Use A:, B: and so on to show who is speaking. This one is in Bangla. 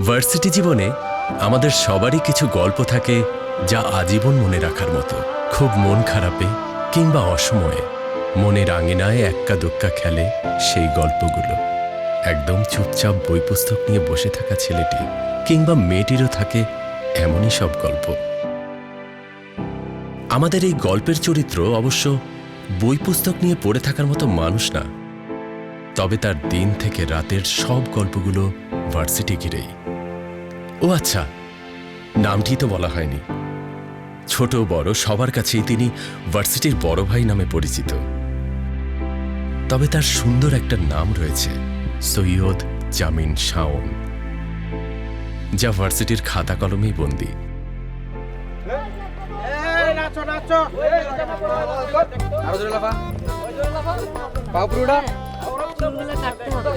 A: ভার্সিটি জীবনে আমাদের সবারই কিছু গল্প থাকে যা আজীবন মনে রাখার মতো। খুব মন খারাপে কিংবা অসময়ে মনের আঙিনায় এক্কা দোক্কা খেলে সেই গল্পগুলো। একদম চুপচাপ বই পুস্তক নিয়ে বসে থাকা ছেলেটি কিংবা মেয়েটিরও থাকে এমনই সব গল্প। আমাদের এই গল্পের চরিত্র অবশ্য বই পুস্তক নিয়ে পড়ে থাকার মতো মানুষ না, তবে তার দিন থেকে রাতের সব গল্পগুলো ভার্সিটি ঘিরেই। ও আচ্ছা, নামটি তো বলা হয়নি। ছোট বড় সবার কাছেই তিনি ভার্সিটির বড় ভাই নামে পরিচিত। তবে তার সুন্দর একটা নাম রয়েছে, সৈয়দ জামিন শাওন, যা ভার্সিটির খাতা কলমেই বন্দী।
B: চুলগুলো কাটতে হবে।